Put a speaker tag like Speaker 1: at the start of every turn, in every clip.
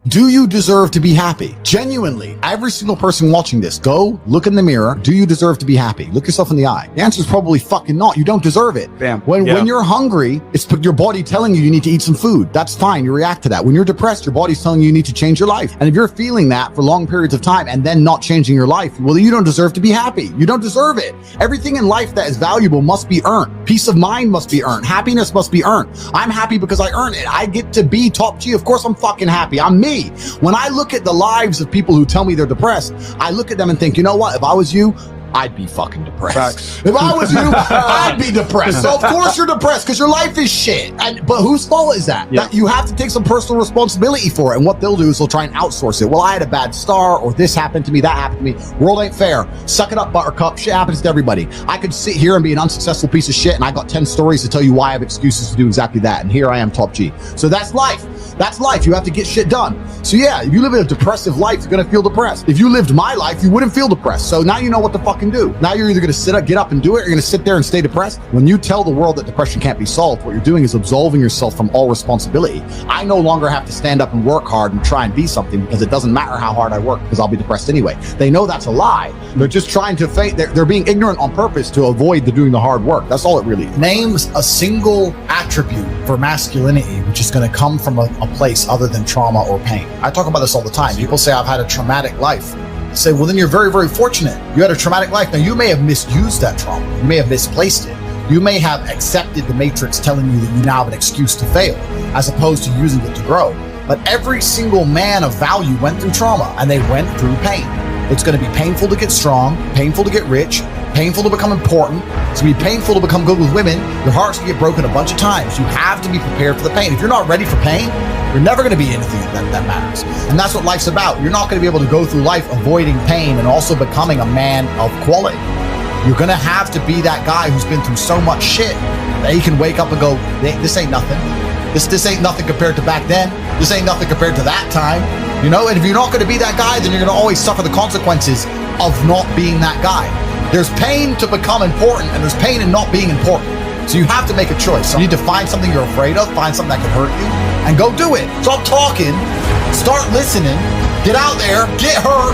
Speaker 1: Do you deserve to be happy? Genuinely, every single person watching this, go look in the mirror. Do you deserve to be happy? Look yourself in the eye. The answer is probably fucking not. You don't deserve it.
Speaker 2: Bam.
Speaker 1: When you're hungry, it's your body telling you need to eat some food. That's fine. You react to that. When you're depressed, your body's telling you need to change your life. And if you're feeling that for long periods of time and then not changing your life, well, you don't deserve to be happy. You don't deserve it. Everything in life that is valuable must be earned. Peace of mind must be earned. Happiness must be earned. I'm happy because I earned it. I get to be top G. Of course, I'm fucking happy. I'm me. When I look at the lives of people who tell me they're depressed, I look at them and think, you know what? If I was you, I'd be fucking depressed.
Speaker 2: Facts.
Speaker 1: If I was you, I'd be depressed. So of course you're depressed because your life is shit. But whose fault is that?
Speaker 2: Yeah.
Speaker 1: That you have to take some personal responsibility for it. And what they'll do is they'll try and outsource it. Well, I had a bad start, or this happened to me, that happened to me. World ain't fair. Suck it up, buttercup. Shit happens to everybody. I could sit here and be an unsuccessful piece of shit, and I got 10 stories to tell you why I have excuses to do exactly that. And here I am, top G. So that's life. That's life. You have to get shit done. So yeah, if you live a depressive life, you're gonna feel depressed. If you lived my life, you wouldn't feel depressed. So now you know what to fucking do. Now you're either gonna get up and do it, or you're gonna sit there and stay depressed. When you tell the world that depression can't be solved, what you're doing is absolving yourself from all responsibility. I no longer have to stand up and work hard and try and be something because it doesn't matter how hard I work because I'll be depressed anyway. They know that's a lie. They're just trying to fake, they're being ignorant on purpose to avoid doing the hard work. That's all it really is.
Speaker 3: Names a single attribute for masculinity which is going to come from a place other than trauma or pain. I talk about this all the time. People say I've had a traumatic life. I say, well, then you're very, very fortunate. You had a traumatic life. Now, you may have misused that trauma. You may have misplaced it. You may have accepted the matrix telling you that you now have an excuse to fail, as opposed to using it to grow. But every single man of value went through trauma, and they went through pain. It's going to be painful to get strong, painful to get rich, painful to become important. It's going to be painful to become good with women. Your heart's going to get broken a bunch of times. You have to be prepared for the pain. If you're not ready for pain, you're never going to be anything that matters. And that's what life's about. You're not going to be able to go through life avoiding pain and also becoming a man of quality. You're going to have to be that guy who's been through so much shit that he can wake up and go, this ain't nothing. This ain't nothing compared to back then. This ain't nothing compared to that time. You know, and if you're not going to be that guy, then you're going to always suffer the consequences of not being that guy. There's pain to become important, and there's pain in not being important. So you have to make a choice. You need to find something you're afraid of, find something that can hurt you, and go do it. Stop talking, start listening, get out there, get hurt,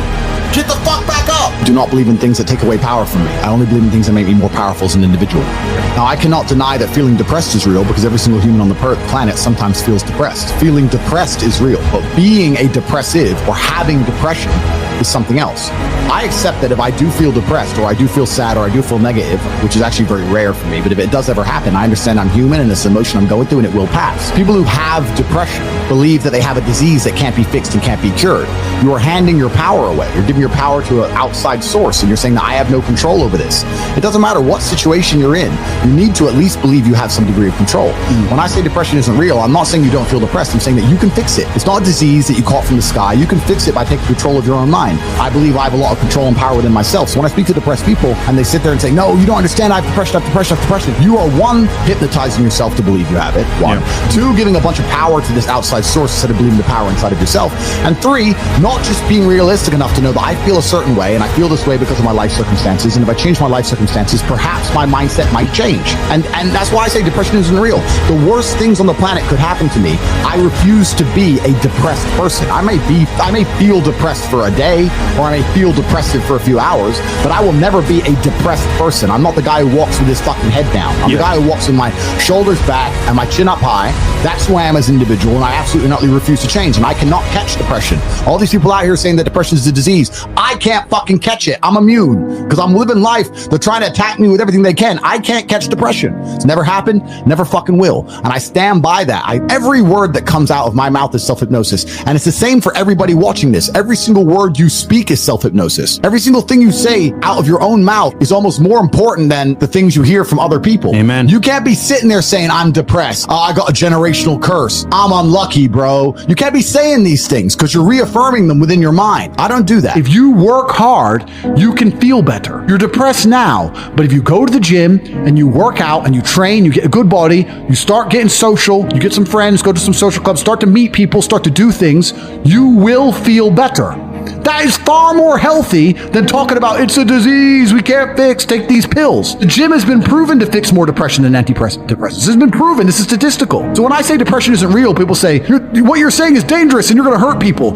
Speaker 3: get the fuck back up.
Speaker 1: I do not believe in things that take away power from me. I only believe in things that make me more powerful as an individual. Now, I cannot deny that feeling depressed is real because every single human on the planet sometimes feels depressed. Feeling depressed is real, but being a depressive or having depression is something else. I accept that if I do feel depressed, or I do feel sad, or I do feel negative, which is actually very rare for me, but if it does ever happen, I understand I'm human and it's an emotion I'm going through and it will pass. People who have depression believe that they have a disease that can't be fixed and can't be cured. You are handing your power away. You're giving your power to an outside source, and you're saying that I have no control over this. It doesn't matter what situation you're in. You need to at least believe you have some degree of control. When I say depression isn't real, I'm not saying you don't feel depressed. I'm saying that you can fix it. It's not a disease that you caught from the sky. You can fix it by taking control of your own mind. I believe I have a lot of control and power within myself. So when I speak to depressed people and they sit there and say, no, you don't understand, I have depression, I have depression, I have depression. You are, one, hypnotizing yourself to believe you have it. One. Yeah. Two, giving a bunch of power to this outside source instead of believing the power inside of yourself. And three, not just being realistic enough to know that I feel a certain way and I feel this way because of my life circumstances. And if I change my life circumstances, perhaps my mindset might change. And that's why I say depression isn't real. The worst things on the planet could happen to me. I refuse to be a depressed person. I may feel depressed for a day, or I may feel depressive for a few hours, but I will never be a depressed person. I'm not the guy who walks with his fucking head down. I'm the guy who walks with my shoulders back and my chin up high. That's who I am as an individual, and I absolutely not refuse to change, and I cannot catch depression. All these people out here saying that depression is a disease, I can't fucking catch it. I'm immune because I'm living life. They're trying to attack me with everything they can. I can't catch depression. It's never happened, never fucking will. And I stand by that. Every word that comes out of my mouth is self-hypnosis. And it's the same for everybody watching this. Every single word you speak is self-hypnosis. Every single thing you say out of your own mouth is almost more important than the things you hear from other people.
Speaker 2: Amen.
Speaker 1: You can't be sitting there saying, I'm depressed. Oh, I got a generational curse. I'm unlucky, bro. You can't be saying these things because you're reaffirming them within your mind. I don't do that. If you work hard, you can feel better. You're depressed now, but if you go to the gym and you work out and you train, you get a good body, you start getting social, you get some friends, go to some social clubs, start to meet people, start to do things, you will feel better.
Speaker 2: That is far more healthy than talking about it's a disease we can't fix, take these pills. The gym has been proven to fix more depression than antidepressants. This has been proven. This is statistical. So when I say depression isn't real, people say, what you're saying is dangerous and you're going to hurt people.